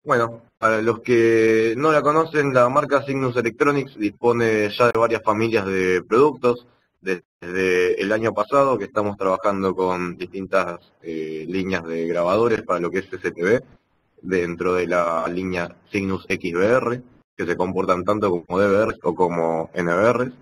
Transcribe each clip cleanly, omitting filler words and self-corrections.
Bueno, para los que no la conocen, la marca Cygnus Electronics dispone ya de varias familias de productos. Desde el año pasado que estamos trabajando con distintas líneas de grabadores para lo que es CCTV, dentro de la línea Cygnus XVR, que se comportan tanto como DVR o como NVR.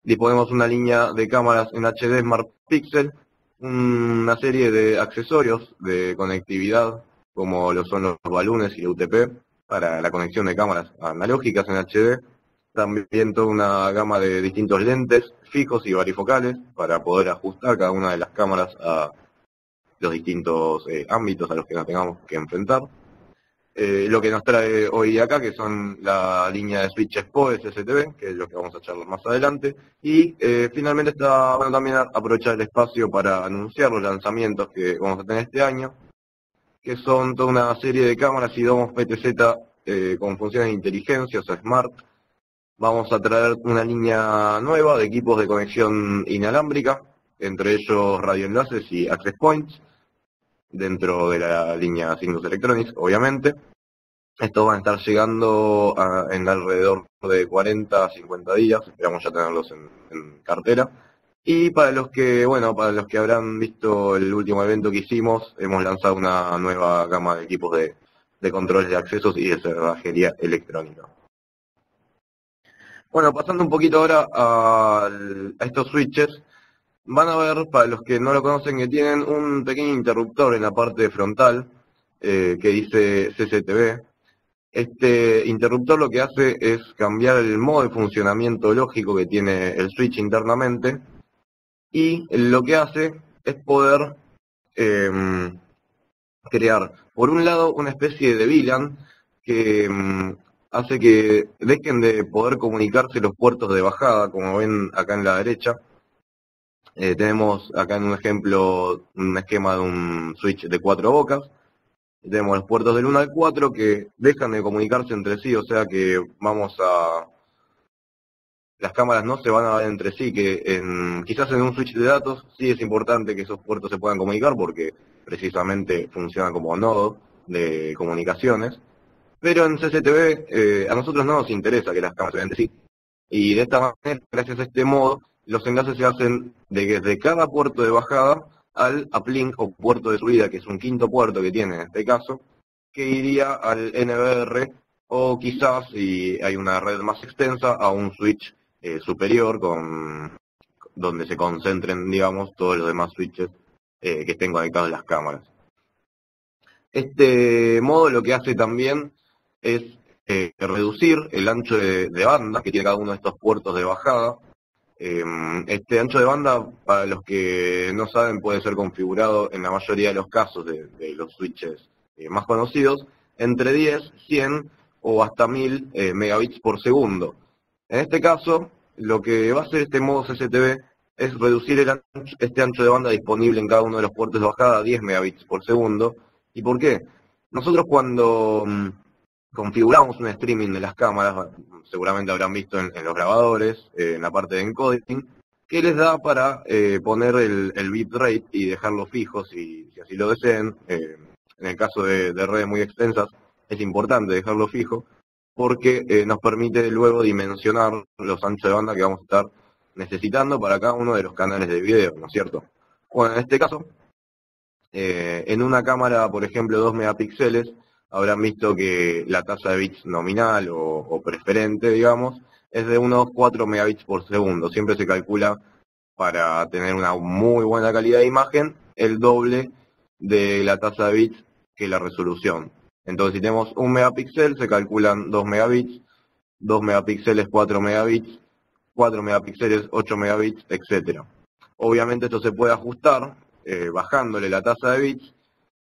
Disponemos una línea de cámaras en HD Smart Pixel, una serie de accesorios de conectividad, como lo son los balones y la UTP, para la conexión de cámaras analógicas en HD. También toda una gama de distintos lentes fijos y varifocales, para poder ajustar cada una de las cámaras a los distintos ámbitos a los que nos tengamos que enfrentar. Lo que nos trae hoy acá, que son la línea de switches PoE SSTV, que es lo que vamos a charlar más adelante. Y finalmente está bueno también aprovechar el espacio para anunciar los lanzamientos que vamos a tener este año, que son toda una serie de cámaras y domos PTZ con funciones de inteligencia, o sea, Smart. Vamos a traer una línea nueva de equipos de conexión inalámbrica, entre ellos radioenlaces y access points, dentro de la línea Cygnus Electronics, obviamente. Estos van a estar llegando en alrededor de 40 a 50 días, esperamos ya tenerlos en cartera. Y para los que habrán visto el último evento que hicimos, hemos lanzado una nueva gama de equipos de controles de accesos y de cerrajería electrónica. Bueno, pasando un poquito ahora a estos switches, van a ver, para los que no lo conocen, que tienen un pequeño interruptor en la parte frontal que dice CCTV. Este interruptor lo que hace es cambiar el modo de funcionamiento lógico que tiene el switch internamente, y lo que hace es poder crear, por un lado, una especie de VLAN que hace que dejen de poder comunicarse los puertos de bajada, como ven acá en la derecha. Tenemos acá en un ejemplo un esquema de un switch de 4 bocas. Tenemos los puertos del 1 al 4 que dejan de comunicarse entre sí, o sea que las cámaras no se van a ver entre sí, que quizás en un switch de datos sí es importante que esos puertos se puedan comunicar porque precisamente funcionan como nodo de comunicaciones. Pero en CCTV a nosotros no nos interesa que las cámaras se vean entre sí. Y de esta manera, gracias a este modo, los enlaces se hacen desde cada puerto de bajada al uplink o puerto de subida, que es un quinto puerto que tiene en este caso, que iría al NVR o quizás, si hay una red más extensa, a un switch superior donde se concentren, digamos, todos los demás switches que estén conectados a las cámaras. Este modo lo que hace también es reducir el ancho de banda que tiene cada uno de estos puertos de bajada. Este ancho de banda, para los que no saben, puede ser configurado en la mayoría de los casos de los switches más conocidos, entre 10, 100 o hasta 1000 megabits por segundo. En este caso, lo que va a hacer este modo CCTV es reducir este ancho de banda disponible en cada uno de los puertos de bajada a 10 megabits por segundo. ¿Y por qué? Nosotros cuando configuramos un streaming de las cámaras, seguramente habrán visto en los grabadores, en la parte de encoding, que les da para poner el bitrate y dejarlo fijo si así lo deseen. En el caso de redes muy extensas es importante dejarlo fijo porque nos permite luego dimensionar los anchos de banda que vamos a estar necesitando para cada uno de los canales de video, ¿no es cierto? Bueno, en este caso, en una cámara, por ejemplo, 2 megapíxeles, habrán visto que la tasa de bits nominal o preferente, digamos, es de unos 4 megabits por segundo. Siempre se calcula, para tener una muy buena calidad de imagen, el doble de la tasa de bits que la resolución. Entonces, si tenemos 1 megapíxel, se calculan 2 megabits, 2 megapíxeles 4 megabits, 4 megapíxeles 8 megabits, etc. Obviamente esto se puede ajustar bajándole la tasa de bits,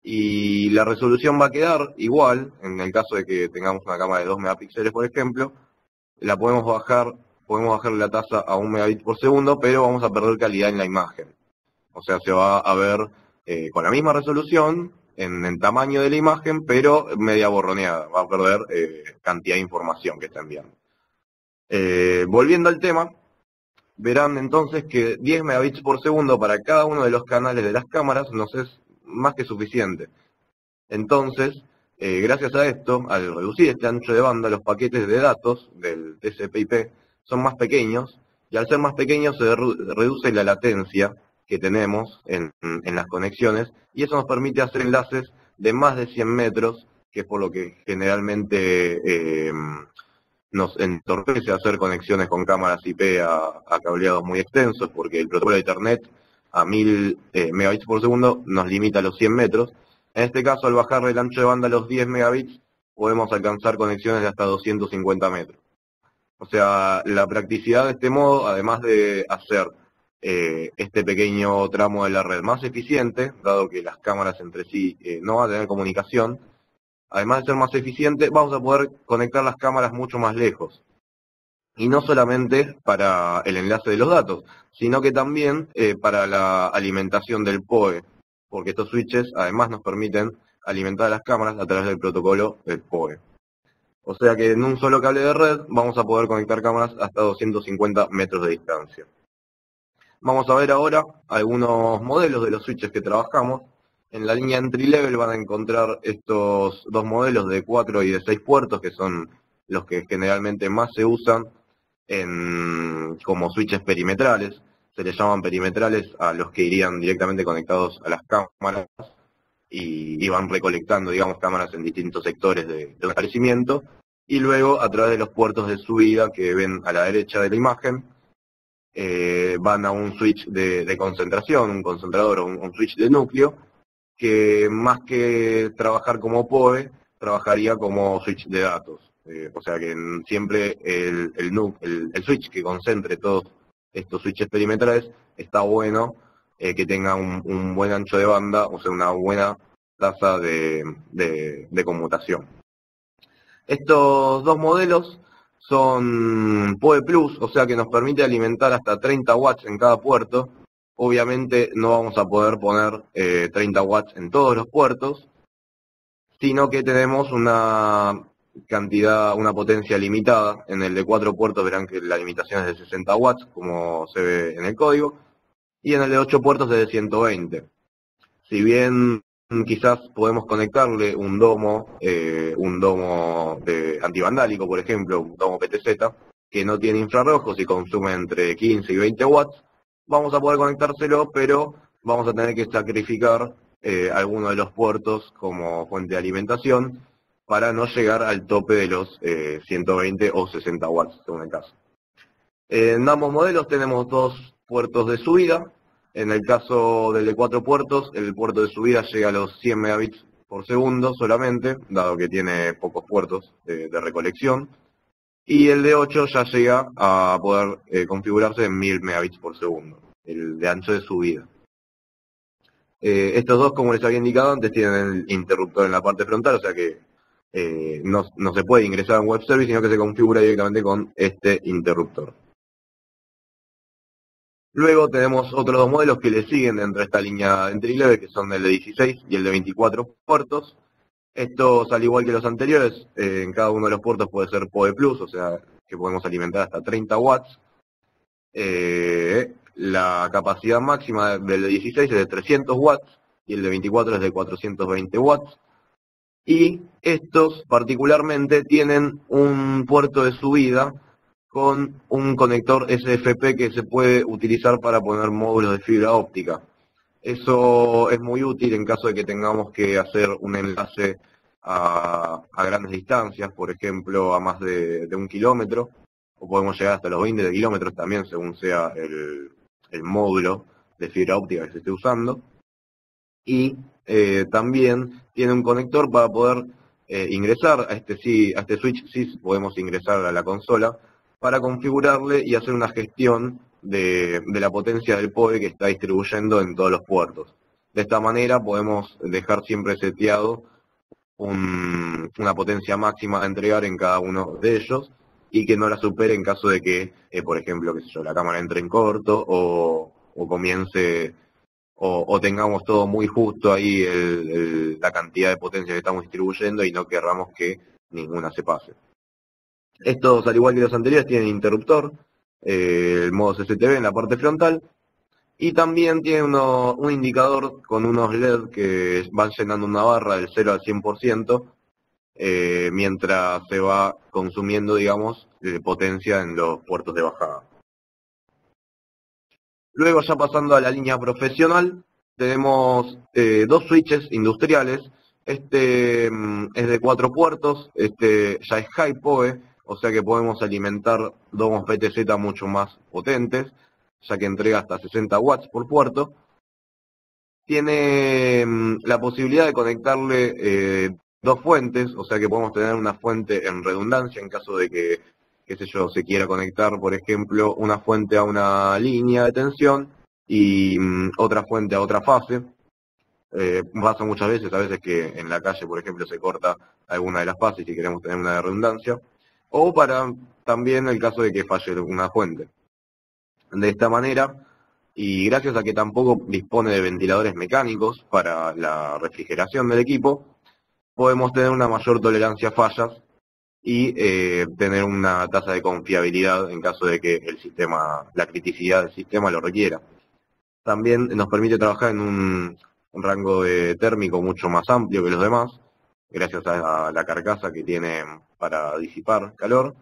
y la resolución va a quedar igual. En el caso de que tengamos una cámara de 2 megapíxeles, por ejemplo, la podemos bajar la tasa a 1 megabit por segundo, pero vamos a perder calidad en la imagen. O sea, se va a ver con la misma resolución, en tamaño de la imagen, pero media borroneada. Va a perder cantidad de información que está enviando. Volviendo al tema, verán entonces que 10 megabits por segundo para cada uno de los canales de las cámaras nos es más que suficiente. Entonces, Gracias a esto, al reducir este ancho de banda, los paquetes de datos del TCP/IP son más pequeños, y al ser más pequeños se reduce la latencia que tenemos en las conexiones, y eso nos permite hacer enlaces de más de 100 metros, que es por lo que generalmente nos entorpece hacer conexiones con cámaras IP a cableados muy extensos, porque el protocolo de Ethernet a 1000 megabits por segundo nos limita a los 100 metros. En este caso, al bajar el ancho de banda a los 10 megabits, podemos alcanzar conexiones de hasta 250 metros. O sea, la practicidad de este modo, además de hacer este pequeño tramo de la red más eficiente, dado que las cámaras entre sí no van a tener comunicación, además de ser más eficiente, vamos a poder conectar las cámaras mucho más lejos. Y no solamente para el enlace de los datos, sino que también para la alimentación del PoE, porque estos switches además nos permiten alimentar a las cámaras a través del protocolo del PoE. O sea que en un solo cable de red vamos a poder conectar cámaras hasta 250 metros de distancia. Vamos a ver ahora algunos modelos de los switches que trabajamos. En la línea entry level van a encontrar estos dos modelos de 4 y de 6 puertos, que son los que generalmente más se usan como switches perimetrales. Se les llaman perimetrales a los que irían directamente conectados a las cámaras y van recolectando, digamos, cámaras en distintos sectores de un establecimiento, y luego a través de los puertos de subida que ven a la derecha de la imagen, van a un switch de concentración, un concentrador o un switch de núcleo, que más que trabajar como PoE, trabajaría como switch de datos. O sea que siempre el switch que concentre todos estos switches perimetrales está bueno que tenga un buen ancho de banda, o sea, una buena tasa de conmutación. Estos dos modelos son PoE Plus, o sea que nos permite alimentar hasta 30 watts en cada puerto. Obviamente no vamos a poder poner 30 watts en todos los puertos, sino que tenemos una potencia limitada. En el de 4 puertos verán que la limitación es de 60 watts, como se ve en el código, y en el de 8 puertos es de 120. Si bien quizás podemos conectarle un domo antivandálico, por ejemplo, un domo PTZ, que no tiene infrarrojos y consume entre 15 y 20 watts, vamos a poder conectárselo, pero vamos a tener que sacrificar alguno de los puertos como fuente de alimentación para no llegar al tope de los 120 o 60 watts, según el caso. En ambos modelos tenemos dos puertos de subida. En el caso del de 4 puertos, el puerto de subida llega a los 100 megabits por segundo solamente, dado que tiene pocos puertos de recolección. Y el de 8 ya llega a poder configurarse en 1000 megabits por segundo, el de ancho de subida. Estos dos, como les había indicado antes, tienen el interruptor en la parte frontal, o sea que no se puede ingresar a un web service, sino que se configura directamente con este interruptor. Luego tenemos otros dos modelos que le siguen dentro de esta línea entry level, que son el de 16 y el de 24 puertos. Estos, al igual que los anteriores, en cada uno de los puertos puede ser PoE Plus, o sea que podemos alimentar hasta 30 watts. La capacidad máxima del de 16 es de 300 watts y el de 24 es de 420 watts. Y estos particularmente tienen un puerto de subida con un conector SFP que se puede utilizar para poner módulos de fibra óptica. Eso es muy útil en caso de que tengamos que hacer un enlace a grandes distancias, por ejemplo a más de 1 kilómetro, o podemos llegar hasta los 20 kilómetros también según sea el módulo de fibra óptica que se esté usando. Y también tiene un conector para poder ingresar a este switch, sí podemos ingresar a la consola, para configurarle y hacer una gestión de la potencia del PoE que está distribuyendo en todos los puertos. De esta manera podemos dejar siempre seteado una potencia máxima a entregar en cada uno de ellos y que no la supere en caso de que, por ejemplo, qué sé yo, la cámara entre en corto o comience o tengamos todo muy justo ahí la cantidad de potencia que estamos distribuyendo y no querramos que ninguna se pase. Estos, al igual que los anteriores, tienen interruptor, el modo CCTV en la parte frontal, y también tiene un indicador con unos LED que van llenando una barra del 0 al 100%, mientras se va consumiendo, digamos, potencia en los puertos de bajada. Luego, ya pasando a la línea profesional, tenemos dos switches industriales. Este es de 4 puertos, este ya es High PoE, o sea que podemos alimentar domos PTZ mucho más potentes, ya que entrega hasta 60 watts por puerto. Tiene la posibilidad de conectarle dos fuentes, o sea que podemos tener una fuente en redundancia en caso de que, qué sé yo, se quiera conectar, por ejemplo, una fuente a una línea de tensión y otra fuente a otra fase. Pasa muchas veces, a veces que en la calle, por ejemplo, se corta alguna de las fases y queremos tener una de redundancia, o para también el caso de que falle una fuente. De esta manera, y gracias a que tampoco dispone de ventiladores mecánicos para la refrigeración del equipo, podemos tener una mayor tolerancia a fallas y tener una tasa de confiabilidad en caso de que el sistema, la criticidad del sistema lo requiera. También nos permite trabajar en un rango térmico mucho más amplio que los demás, gracias a la carcasa que tiene para disipar calor,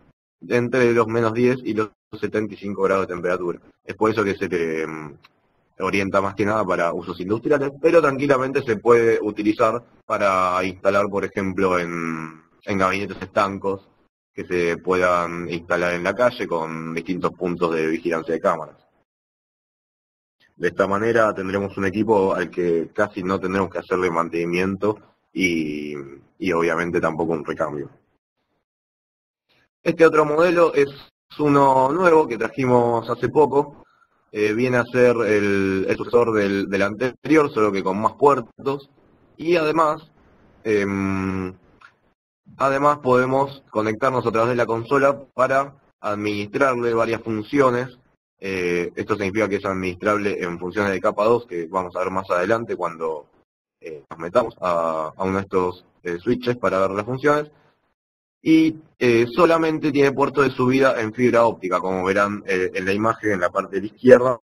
entre los -10 y los 75 grados de temperatura. Es por eso que se orienta más que nada para usos industriales, pero tranquilamente se puede utilizar para instalar, por ejemplo, en gabinetes estancos que se puedan instalar en la calle con distintos puntos de vigilancia de cámaras. De esta manera tendremos un equipo al que casi no tendremos que hacerle mantenimiento y obviamente tampoco un recambio. Este otro modelo es uno nuevo que trajimos hace poco. Viene a ser el sucesor del anterior, solo que con más puertos. Y además podemos conectarnos a través de la consola para administrarle varias funciones. Esto significa que es administrable en funciones de capa 2, que vamos a ver más adelante cuando nos metamos a uno de estos switches para ver las funciones. Y solamente tiene puerto de subida en fibra óptica, como verán en la imagen en la parte de la izquierda.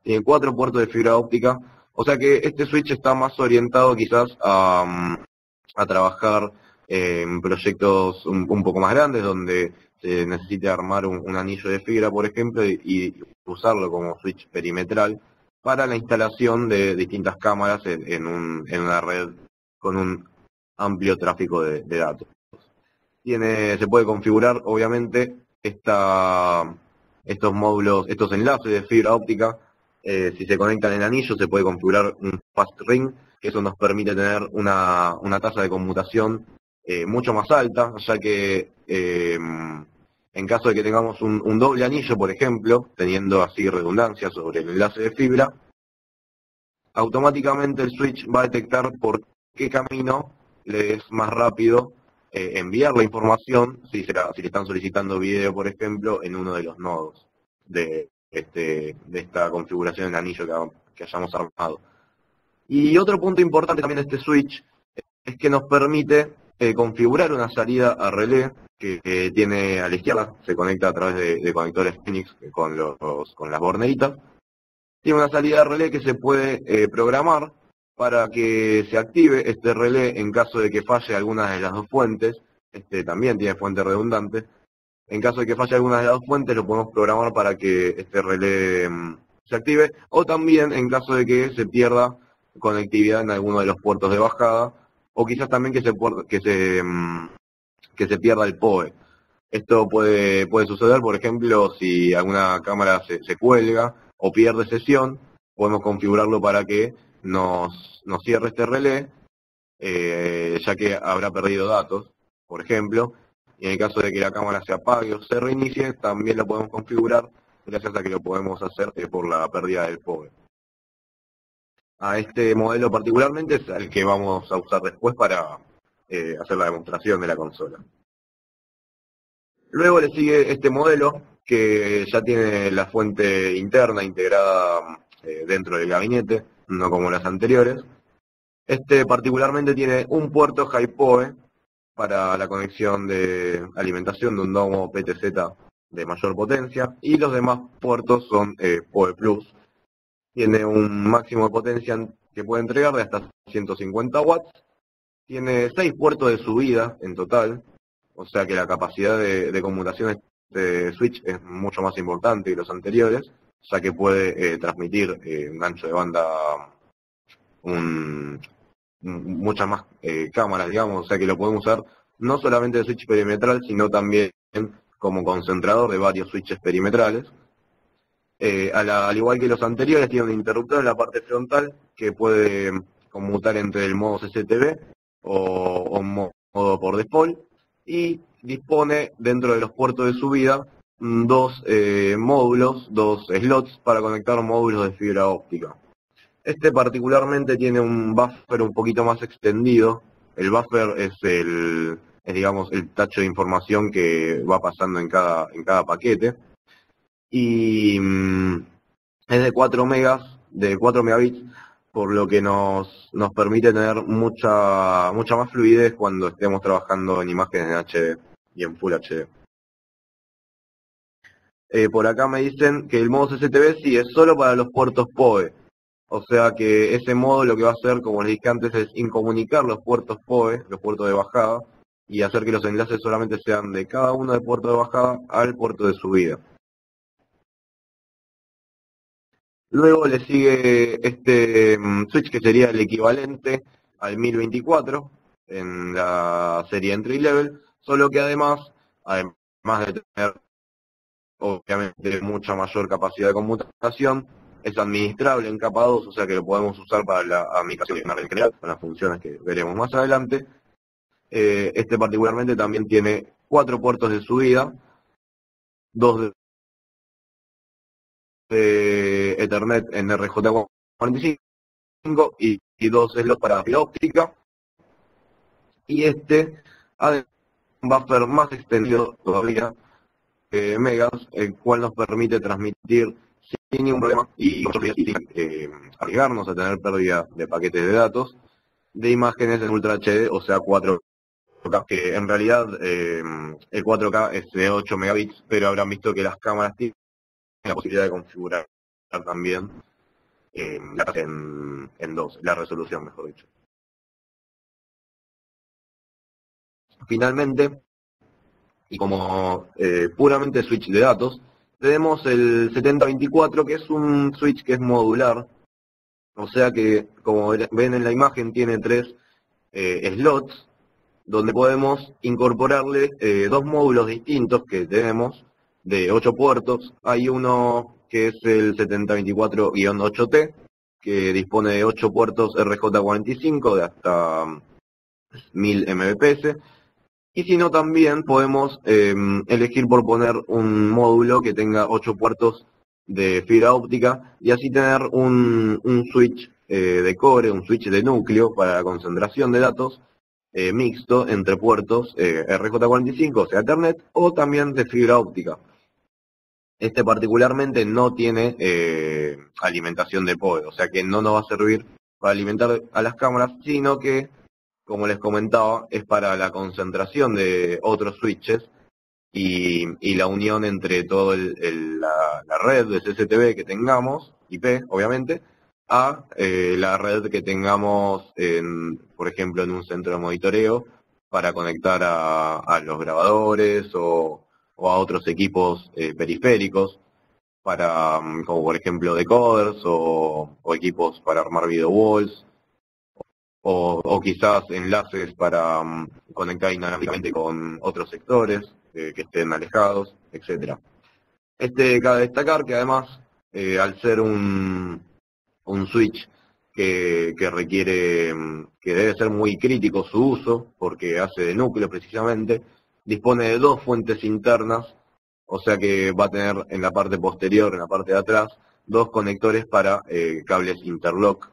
Tiene 4 puertos de fibra óptica, o sea que este switch está más orientado quizás a trabajar en proyectos un poco más grandes, donde se necesite armar un anillo de fibra, por ejemplo, y usarlo como switch perimetral para la instalación de distintas cámaras en una red con un amplio tráfico de datos. Se puede configurar, obviamente, estos módulos, estos enlaces de fibra óptica. Si se conectan en anillo, se puede configurar un fast ring, que eso nos permite tener una tasa de conmutación mucho más alta, ya que en caso de que tengamos un doble anillo, por ejemplo, teniendo así redundancia sobre el enlace de fibra, automáticamente el switch va a detectar por qué camino le es más rápido enviar la información si le están solicitando video, por ejemplo, en uno de los nodos de esta configuración en anillo que hayamos armado. Y otro punto importante también de este switch es que nos permite configurar una salida a relé que tiene a la izquierda, se conecta a través de conectores Phoenix con las borneritas. Tiene una salida a relé que se puede programar para que se active este relé en caso de que falle alguna de las dos fuentes. Este también tiene fuente redundante. En caso de que falle alguna de las dos fuentes, lo podemos programar para que este relé se active. O también en caso de que se pierda conectividad en alguno de los puertos de bajada. O quizás también que se pierda el PoE. Esto puede suceder, por ejemplo, si alguna cámara se cuelga o pierde sesión, podemos configurarlo para que nos cierre este relé, ya que habrá perdido datos, por ejemplo, y en el caso de que la cámara se apague o se reinicie, también lo podemos configurar gracias a que lo podemos hacer por la pérdida del PoE. A este modelo particularmente es el que vamos a usar después para hacer la demostración de la consola. Luego le sigue este modelo que ya tiene la fuente interna integrada dentro del gabinete, no como las anteriores. Este particularmente tiene un puerto High PoE para la conexión de alimentación de un domo PTZ de mayor potencia y los demás puertos son PoE Plus. Tiene un máximo de potencia que puede entregar de hasta 150 watts Tiene 6 puertos de subida en total, o sea que la capacidad de conmutación de este switch es mucho más importante que los anteriores, ya que puede transmitir un ancho de banda, muchas más cámaras, digamos, o sea que lo podemos usar no solamente de switch perimetral, sino también como concentrador de varios switches perimetrales. Al igual que los anteriores, tiene un interruptor en la parte frontal que puede conmutar entre el modo CCTV o modo por default, y dispone dentro de los puertos de subida dos módulos, dos slots para conectar módulos de fibra óptica. Este particularmente tiene un buffer un poquito más extendido. El buffer es digamos el tacho de información que va pasando en cada paquete. Y es de 4 megas, de 4 megabits, por lo que nos permite tener mucha más fluidez cuando estemos trabajando en imágenes en HD y en Full HD. Por acá me dicen que el modo CCTV sí es solo para los puertos PoE. O sea que ese modo lo que va a hacer, como les dije antes, es incomunicar los puertos PoE, los puertos de bajada, y hacer que los enlaces solamente sean de cada uno del puerto de bajada al puerto de subida. Luego le sigue este switch que sería el equivalente al 1024 en la serie entry level, solo que además de tener obviamente mucha mayor capacidad de conmutación, es administrable en capa 2, o sea que lo podemos usar para la aplicación en general, con las funciones que veremos más adelante. Este particularmente también tiene 4 puertos de subida, 2 de Ethernet en RJ45 y 2 slots para fibra óptica. Y este ha un buffer más extendido todavía, megas, el cual nos permite transmitir sin ningún problema y sin arriesgarnos a tener pérdida de paquetes de datos de imágenes en Ultra HD, o sea 4K, que en realidad el 4K es de 8 megabits, pero habrán visto que las cámaras tienen la posibilidad de configurar también en 2, la resolución, mejor dicho. Finalmente, y como puramente switch de datos, tenemos el 7024, que es un switch que es modular, o sea que, como ven en la imagen, tiene 3 slots, donde podemos incorporarle 2 módulos distintos que tenemos, de 8 puertos. Hay uno que es el 7024-8T, que dispone de 8 puertos RJ45 de hasta 1000 Mbps, y si no, también podemos elegir por poner un módulo que tenga 8 puertos de fibra óptica y así tener un switch de core, un switch de núcleo para la concentración de datos mixto entre puertos RJ45, o sea Ethernet, o también de fibra óptica. Este particularmente no tiene alimentación de PoE, o sea que no nos va a servir para alimentar a las cámaras, sino que, como les comentaba, es para la concentración de otros switches y la unión entre toda la red de CCTV que tengamos, IP obviamente, a la red que tengamos, por ejemplo, en un centro de monitoreo para conectar a los grabadores o a otros equipos periféricos, como por ejemplo decoders o equipos para armar video walls, o quizás enlaces para conectar inalámbricamente con otros sectores que estén alejados, etcétera. Cabe destacar que además, al ser un switch que requiere, que debe ser muy crítico su uso, porque hace de núcleo precisamente, dispone de 2 fuentes internas, o sea que va a tener en la parte posterior, en la parte de atrás, 2 conectores para cables interlock,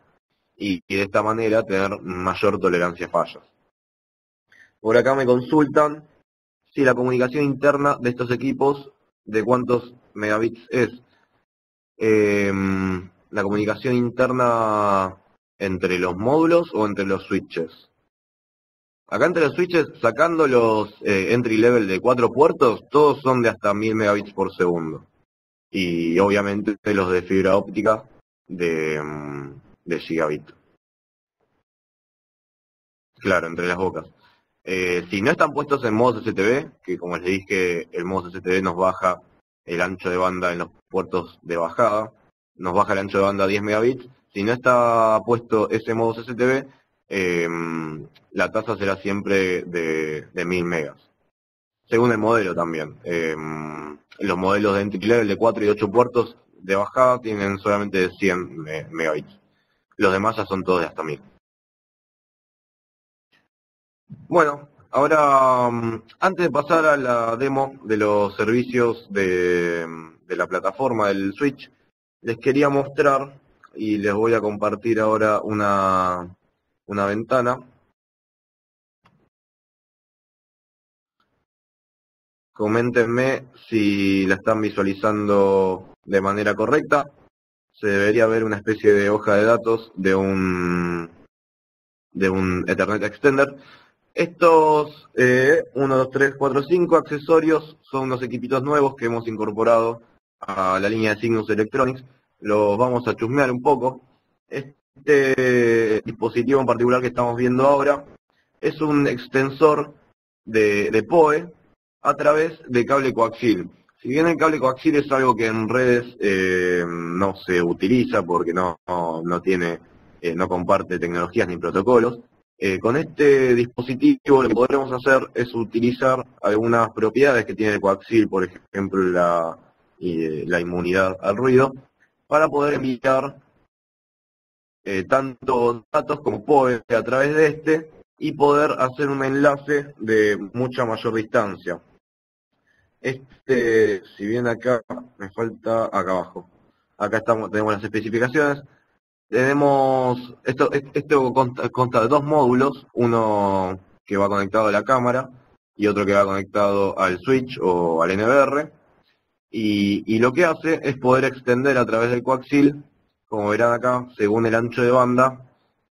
y de esta manera tener mayor tolerancia a fallas. Por acá me consultan si la comunicación interna de estos equipos, de cuántos megabits es. La comunicación interna entre los módulos o entre los switches. Acá entre los switches, sacando los entry level de 4 puertos, todos son de hasta 1000 megabits por segundo. Y obviamente los de fibra óptica de gigabit. claro, entre las bocas. Si no están puestos en modo CCTV, que como les dije, el modo CCTV nos baja el ancho de banda en los puertos de bajada, nos baja el ancho de banda a 10 megabits. Si no está puesto ese modo CCTV, la tasa será siempre de 1000 megas. Según el modelo también. Los modelos de entry level de 4 y 8 puertos de bajada tienen solamente 100 megabits. Los demás ya son todos de hasta 1000. Bueno, ahora antes de pasar a la demo de los servicios de la plataforma del Switch, les quería mostrar y les voy a compartir ahora una ventana. Coméntenme si la están visualizando de manera correcta. Se debería ver una especie de hoja de datos de un Ethernet Extender. Estos 1, 2, 3, 4, 5 accesorios son unos equipitos nuevos que hemos incorporado a la línea de Cygnus Electronics. Los vamos a chusmear un poco. Este dispositivo en particular que estamos viendo ahora es un extensor de PoE a través de cable coaxil. Si bien el cable coaxil es algo que en redes no se utiliza porque no comparte tecnologías ni protocolos, con este dispositivo lo que podremos hacer es utilizar algunas propiedades que tiene el coaxil, por ejemplo la inmunidad al ruido, para poder enviar tanto datos como PoE a través de este y poder hacer un enlace de mucha mayor distancia. Si bien acá me falta acá abajo, acá tenemos las especificaciones. Esto consta de dos módulos, uno que va conectado a la cámara y otro que va conectado al switch o al NBR. Y lo que hace es poder extender a través del coaxil, como verán acá, según el ancho de banda,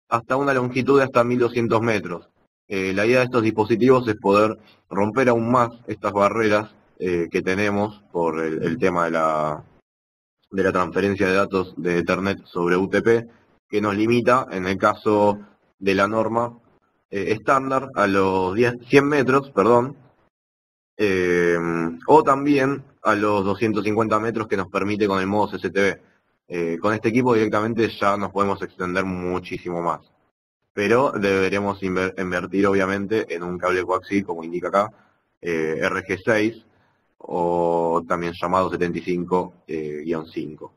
hasta una longitud de hasta 1200 metros. La idea de estos dispositivos es poder romper aún más estas barreras que tenemos por el tema de la transferencia de datos de Ethernet sobre UTP, que nos limita, en el caso de la norma estándar, a los 100 metros, o también a los 250 metros que nos permite con el modo CCTV. Con este equipo directamente ya nos podemos extender muchísimo más. Pero deberemos invertir obviamente en un cable coaxil, como indica acá, RG6, o también llamado 75-5.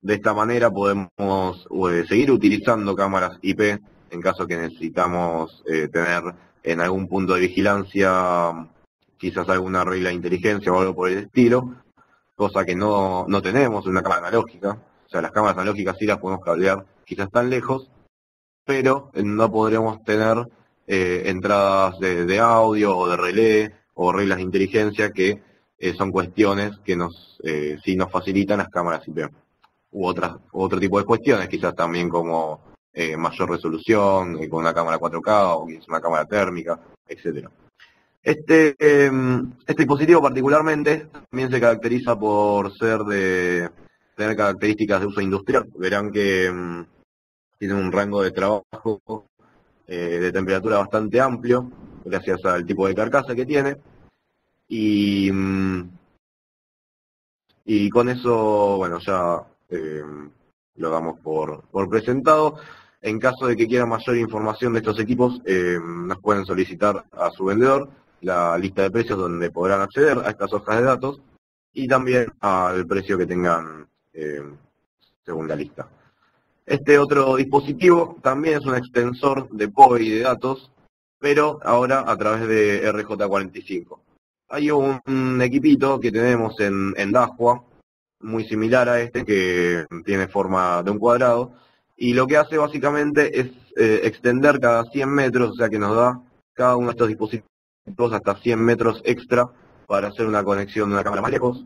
De esta manera podemos seguir utilizando cámaras IP en caso que necesitamos tener en algún punto de vigilancia quizás alguna regla de inteligencia o algo por el estilo, cosa que no tenemos en una cámara analógica. O sea, las cámaras analógicas sí las podemos cablear quizás tan lejos, pero no podríamos tener entradas de audio o de relé o reglas de inteligencia que son cuestiones que sí nos facilitan las cámaras IP. U otro tipo de cuestiones, quizás también como mayor resolución, con una cámara 4K o quizás una cámara térmica, etcétera. Este dispositivo particularmente también se caracteriza por tener características de uso industrial. Verán que tiene un rango de trabajo de temperatura bastante amplio, gracias al tipo de carcasa que tiene. Y con eso, bueno, ya lo damos por presentado. En caso de que quieran mayor información de estos equipos, nos pueden solicitar a su vendedor la lista de precios donde podrán acceder a estas hojas de datos y también al precio que tengan según la lista. Este otro dispositivo también es un extensor de PoE y de datos, pero ahora a través de RJ45. Hay un equipito que tenemos en Dahua, muy similar a este, que tiene forma de un cuadrado, y lo que hace básicamente es extender cada 100 metros, o sea que nos da cada uno de estos dispositivos hasta 100 metros extra para hacer una conexión de una cámara más lejos.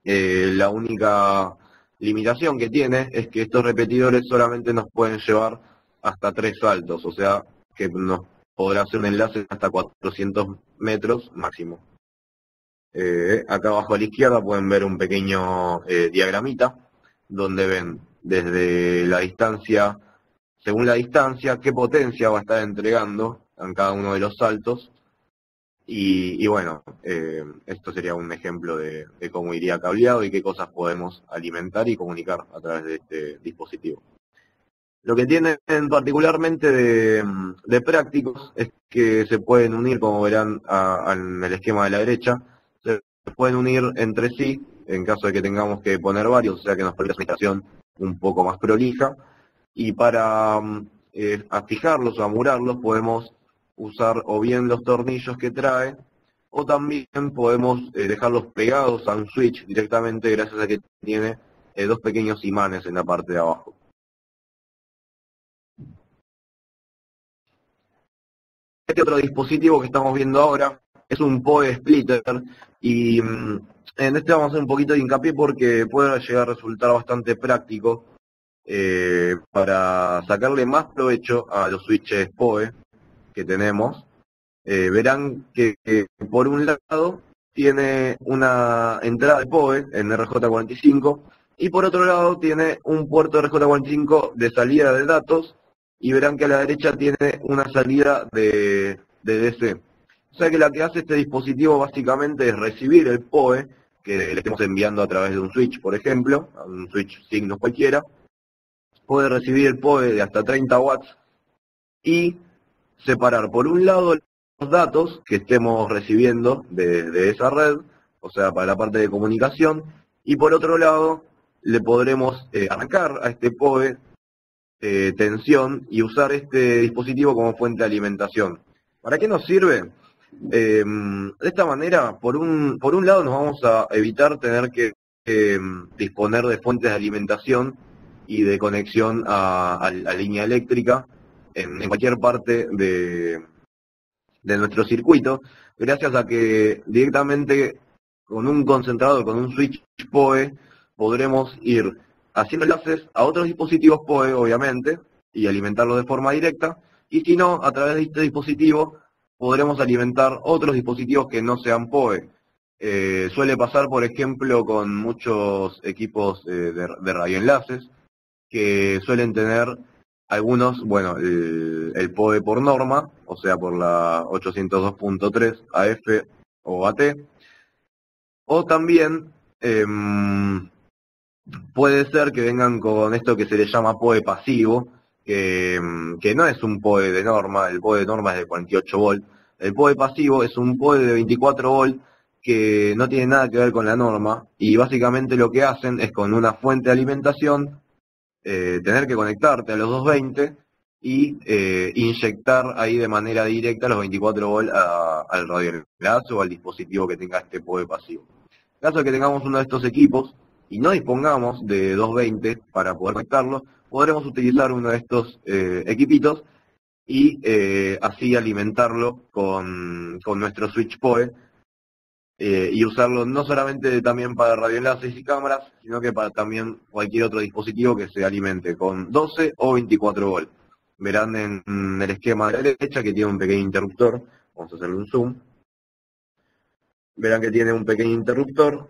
La única limitación que tiene es que estos repetidores solamente nos pueden llevar hasta 3 saltos, o sea que nos podrá hacer un enlace hasta 400 metros máximo. Acá abajo a la izquierda pueden ver un pequeño diagramita donde ven desde la distancia según la distancia, qué potencia va a estar entregando en cada uno de los saltos. Y bueno, esto sería un ejemplo de cómo iría cableado y qué cosas podemos alimentar y comunicar a través de este dispositivo. Lo que tienen particularmente de prácticos es que se pueden unir, como verán en el esquema de la derecha, se pueden unir entre sí en caso de que tengamos que poner varios, o sea que nos permite una instalación un poco más prolija. Y para fijarlos o amurarlos podemos usar o bien los tornillos que trae, o también podemos dejarlos pegados a un switch directamente gracias a que tiene dos pequeños imanes en la parte de abajo. Este otro dispositivo que estamos viendo ahora es un PoE Splitter y en este vamos a hacer un poquito de hincapié porque puede llegar a resultar bastante práctico para sacarle más provecho a los switches PoE que tenemos. Verán que por un lado tiene una entrada de PoE en RJ45 y por otro lado tiene un puerto RJ45 de salida de datos y verán que a la derecha tiene una salida de DC. O sea que lo que hace este dispositivo básicamente es recibir el PoE que le estemos enviando a través de un switch, por ejemplo, a un switch signo cualquiera, puede recibir el PoE de hasta 30 watts y separar por un lado los datos que estemos recibiendo de esa red, o sea, para la parte de comunicación, y por otro lado le podremos arrancar a este PoE tensión y usar este dispositivo como fuente de alimentación. ¿Para qué nos sirve? De esta manera, por un lado nos vamos a evitar tener que disponer de fuentes de alimentación y de conexión a línea eléctrica en cualquier parte de nuestro circuito, gracias a que directamente con un concentrador, con un switch PoE, podremos ir haciendo enlaces a otros dispositivos PoE, obviamente, y alimentarlos de forma directa, y si no, a través de este dispositivo podremos alimentar otros dispositivos que no sean PoE. Suele pasar, por ejemplo, con muchos equipos de radioenlaces, que suelen tener algunos, bueno, el PoE por norma, o sea, por la 802.3 AF o AT, o también puede ser que vengan con esto que se le llama PoE pasivo, que no es un PoE de norma, el PoE de norma es de 48 volts. El PoE pasivo es un PoE de 24 volts que no tiene nada que ver con la norma y básicamente lo que hacen es con una fuente de alimentación tener que conectarte a los 220 y inyectar ahí de manera directa los 24 volts al radioenlace o al dispositivo que tenga este PoE pasivo. En caso de que tengamos uno de estos equipos y no dispongamos de 220 para poder conectarlo, podremos utilizar uno de estos equipitos y así alimentarlo con nuestro switch PoE y usarlo no solamente también para radioenlaces y cámaras, sino que para también cualquier otro dispositivo que se alimente con 12 o 24 volts. Verán en el esquema de la derecha que tiene un pequeño interruptor, vamos a hacerle un zoom. Verán que tiene un pequeño interruptor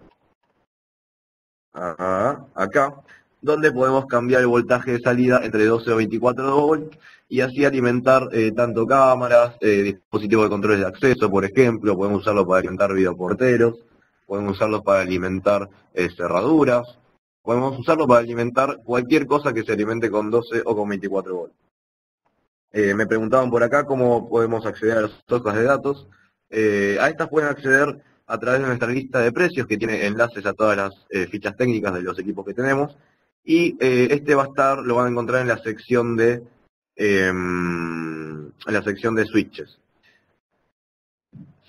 acá, donde podemos cambiar el voltaje de salida entre 12 o 24 volts y así alimentar tanto cámaras, dispositivos de control de acceso, por ejemplo, podemos usarlo para alimentar videoporteros, podemos usarlo para alimentar cerraduras, podemos usarlo para alimentar cualquier cosa que se alimente con 12 o con 24 volts. Me preguntaban por acá cómo podemos acceder a las hojas de datos. A estas pueden acceder a través de nuestra lista de precios, que tiene enlaces a todas las fichas técnicas de los equipos que tenemos. Y este va a estar, lo van a encontrar en la sección de switches.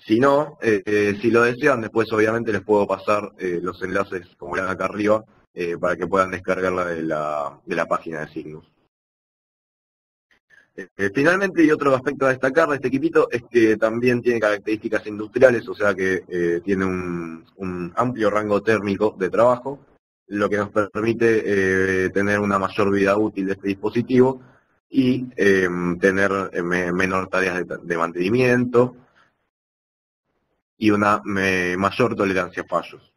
Si no, si lo desean, después obviamente les puedo pasar los enlaces, como ven acá arriba, para que puedan descargarla de la página de Cygnus. Finalmente, y otro aspecto a destacar de este equipito es que también tiene características industriales, o sea que tiene un amplio rango térmico de trabajo, lo que nos permite tener una mayor vida útil de este dispositivo y tener menor tareas de mantenimiento y una mayor tolerancia a fallos.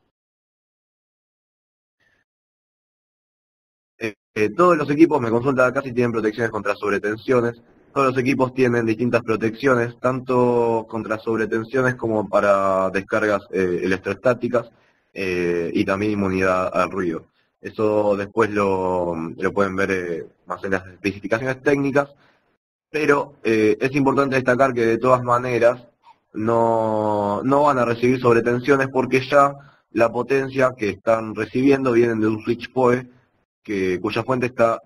Todos los equipos, me consultan acá si tienen protecciones contra sobretensiones. Todos los equipos tienen distintas protecciones, tanto contra sobretensiones como para descargas electrostáticas y también inmunidad al ruido. Eso después lo pueden ver más en las especificaciones técnicas, pero es importante destacar que de todas maneras no van a recibir sobretensiones porque ya la potencia que están recibiendo viene de un switch PoE cuya fuente está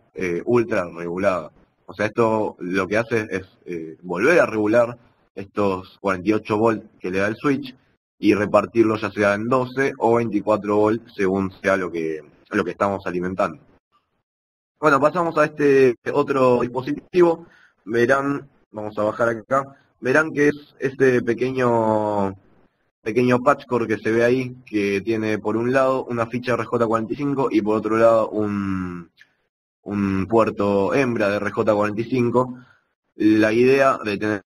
ultra regulada. O sea, esto lo que hace es volver a regular estos 48 volts que le da el switch y repartirlo ya sea en 12 o 24 volts según sea lo que estamos alimentando. Bueno, pasamos a este otro dispositivo. Verán, vamos a bajar acá, verán que es este pequeño patch core que se ve ahí, que tiene por un lado una ficha RJ45 y por otro lado un puerto hembra de RJ45. La idea de tener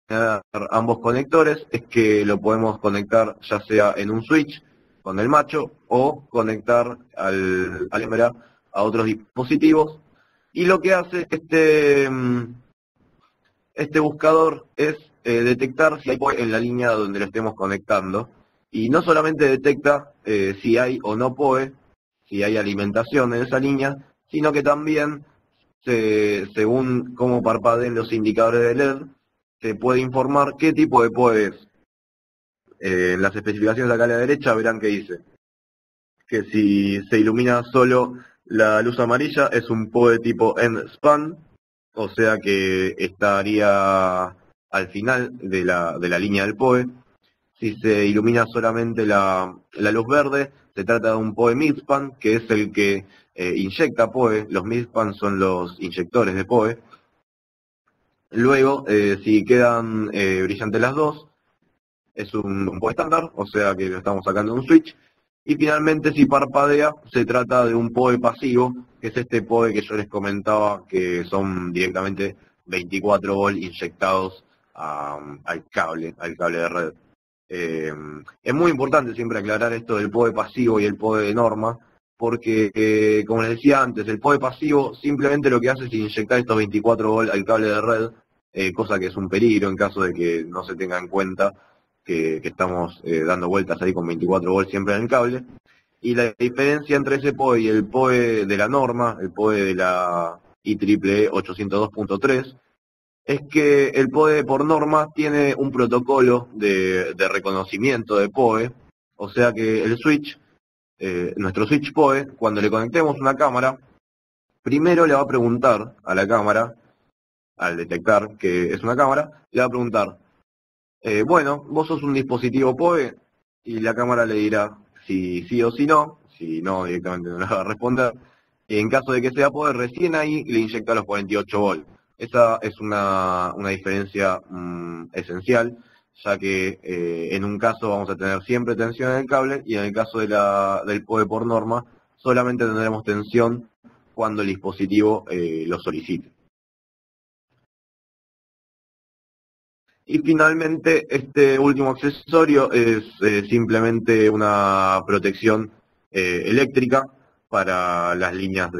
ambos conectores es que lo podemos conectar ya sea en un switch con el macho o conectar al hembra a otros dispositivos. Y lo que hace este buscador es detectar si hay PoE en la línea donde lo estemos conectando. Y no solamente detecta si hay o no PoE, si hay alimentación en esa línea, sino que también, según cómo parpadeen los indicadores de LED, se puede informar qué tipo de PoE es. En las especificaciones de acá a la derecha verán que dice que si se ilumina solo la luz amarilla es un PoE tipo End-Span, o sea que estaría al final de la línea del PoE. Si se ilumina solamente la luz verde, se trata de un PoE Midspan, que es el que inyecta PoE. Los Midspan son los inyectores de PoE. Luego, si quedan brillantes las dos, es un PoE estándar, o sea que lo estamos sacando de un switch. Y finalmente, si parpadea, se trata de un PoE pasivo, que es este PoE que yo les comentaba, que son directamente 24 volts inyectados al cable de red. Es muy importante siempre aclarar esto del PoE pasivo y el PoE de norma, porque, como les decía antes, el PoE pasivo simplemente lo que hace es inyectar estos 24 volts al cable de red, cosa que es un peligro en caso de que no se tenga en cuenta que estamos dando vueltas ahí con 24 volts siempre en el cable. Y la diferencia entre ese PoE y el PoE de la norma, el PoE de la IEEE 802.3, es que el PoE por norma tiene un protocolo de reconocimiento de PoE, o sea que el switch, nuestro switch PoE, cuando le conectemos una cámara, primero le va a preguntar a la cámara, al detectar que es una cámara, le va a preguntar, bueno, vos sos un dispositivo PoE, y la cámara le dirá si sí o si no directamente no le va a responder. Y en caso de que sea PoE, recién ahí le inyecta los 48 volts. Esa es una diferencia esencial, ya que en un caso vamos a tener siempre tensión en el cable y en el caso del PoE por norma solamente tendremos tensión cuando el dispositivo lo solicite. Y finalmente, este último accesorio es simplemente una protección eléctrica para las líneas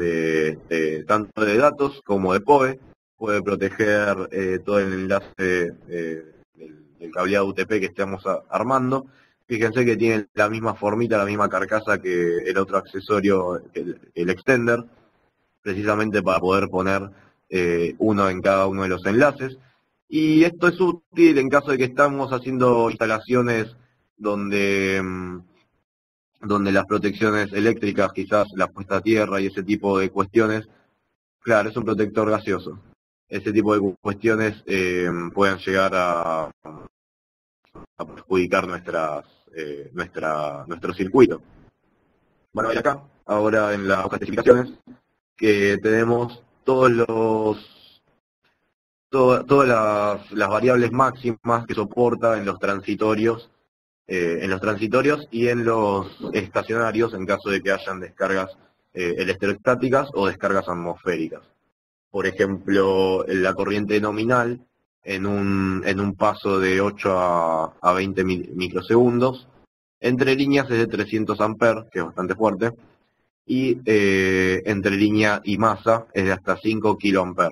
tanto de datos como de PoE. Puede proteger todo el enlace del cableado UTP que estemos armando. Fíjense que tiene la misma formita, la misma carcasa que el otro accesorio, el extender, precisamente para poder poner uno en cada uno de los enlaces. Y esto es útil en caso de que estamos haciendo instalaciones donde las protecciones eléctricas, quizás la puesta a tierra y ese tipo de cuestiones, claro, es un protector gaseoso. Ese tipo de cuestiones pueden llegar a perjudicar nuestro circuito. Bueno, y acá, ahora en las especificaciones, que tenemos todas las variables máximas que soporta en los transitorios y en los estacionarios en caso de que hayan descargas electrostáticas o descargas atmosféricas. Por ejemplo, la corriente nominal en un paso de 8 a 20 microsegundos, entre líneas es de 300 amperes, que es bastante fuerte, y entre línea y masa es de hasta 5 kA.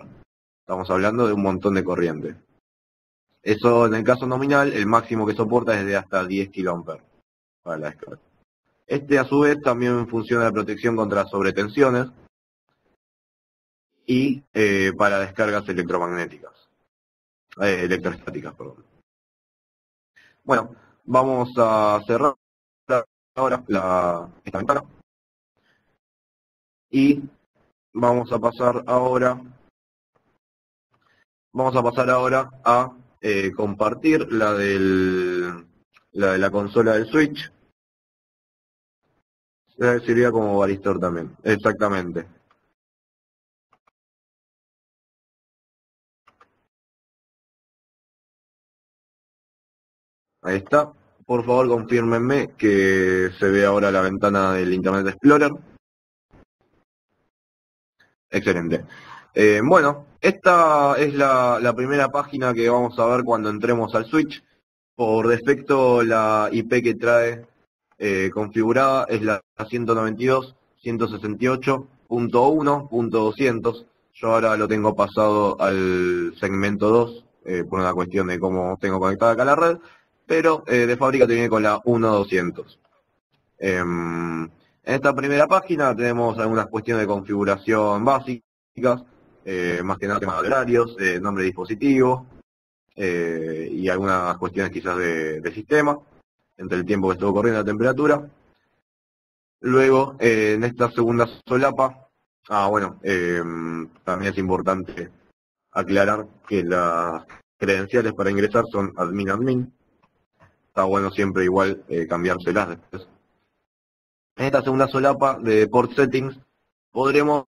Estamos hablando de un montón de corriente. Eso en el caso nominal, el máximo que soporta es de hasta 10 kA para la descarga. Este a su vez también funciona de protección contra sobretensiones y para descargas electromagnéticas, electrostáticas, perdón. Bueno, vamos a cerrar ahora esta ventana y vamos a pasar ahora a compartir la de la consola del Switch. Sería como Varistor también, exactamente. Ahí está. Por favor, confírmenme que se ve ahora la ventana del Internet Explorer. Excelente. Bueno, esta es la primera página que vamos a ver cuando entremos al Switch. Por defecto, la IP que trae configurada es la 192.168.1.200. Yo ahora lo tengo pasado al segmento 2 por una cuestión de cómo tengo conectada acá la red, pero de fábrica te viene con la 1.200. En esta primera página tenemos algunas cuestiones de configuración básicas, más que nada temas de horarios, nombre de dispositivo y algunas cuestiones quizás de sistema, entre el tiempo que estuvo corriendo la temperatura. Luego, en esta segunda solapa, también es importante aclarar que las credenciales para ingresar son admin. Está bueno siempre igual cambiárselas después. En esta segunda solapa de port settings podremos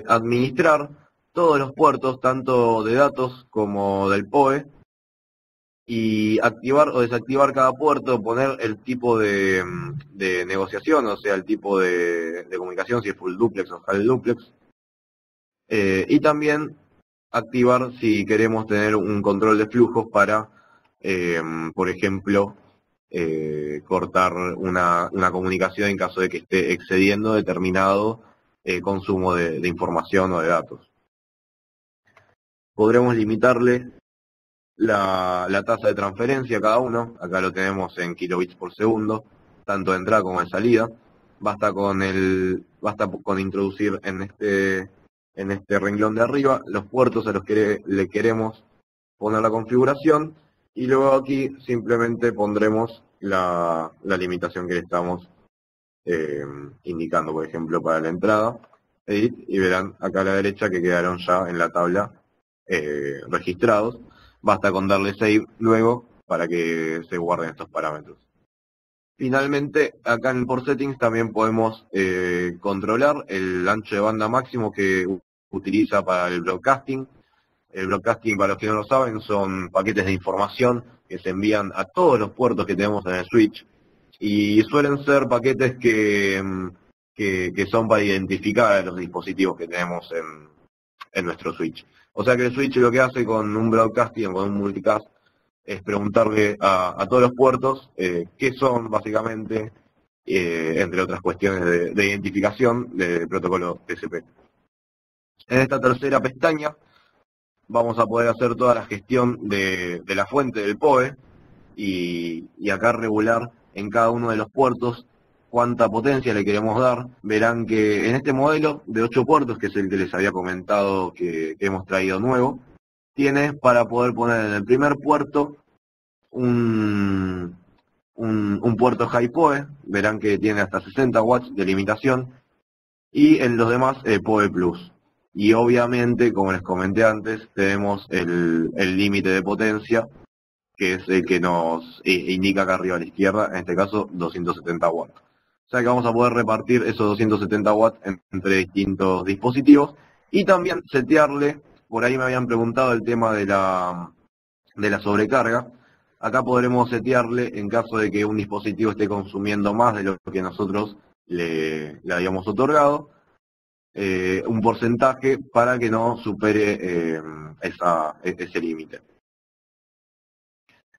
administrar todos los puertos, tanto de datos como del PoE, y activar o desactivar cada puerto, poner el tipo de negociación, o sea, el tipo de comunicación, si es full duplex o half duplex, y también activar si queremos tener un control de flujos para, por ejemplo, cortar una comunicación en caso de que esté excediendo determinado consumo de información o de datos. Podremos limitarle la tasa de transferencia a cada uno. Acá lo tenemos en kilobits por segundo, tanto de entrada como de salida. Basta con introducir en este renglón de arriba los puertos a los que le queremos poner la configuración, y luego aquí simplemente pondremos la limitación que le estamos indicando, por ejemplo, para la entrada, edit, y verán acá a la derecha que quedaron ya en la tabla registrados. Basta con darle save luego para que se guarden estos parámetros. Finalmente, acá en port settings también podemos controlar el ancho de banda máximo que utiliza para el broadcasting. El broadcasting, para los que no lo saben, son paquetes de información que se envían a todos los puertos que tenemos en el Switch, y suelen ser paquetes que son para identificar a los dispositivos que tenemos en nuestro Switch. O sea que el Switch lo que hace con un broadcasting o con un multicast es preguntarle a todos los puertos qué son básicamente, entre otras cuestiones de identificación del protocolo TCP. En esta tercera pestaña vamos a poder hacer toda la gestión de la fuente del PoE y acá regular en cada uno de los puertos cuánta potencia le queremos dar. Verán que en este modelo de 8 puertos, que es el que les había comentado que hemos traído nuevo, tiene para poder poner en el primer puerto un puerto high PoE, verán que tiene hasta 60 watts de limitación, y en los demás PoE Plus. Y obviamente, como les comenté antes, tenemos el límite de potencia, que es el que nos indica acá arriba a la izquierda, en este caso 270 watts. O sea que vamos a poder repartir esos 270 watts entre distintos dispositivos, y también setearle, por ahí me habían preguntado el tema de la sobrecarga. Acá podremos setearle, en caso de que un dispositivo esté consumiendo más de lo que nosotros le habíamos otorgado, un porcentaje para que no supere ese límite.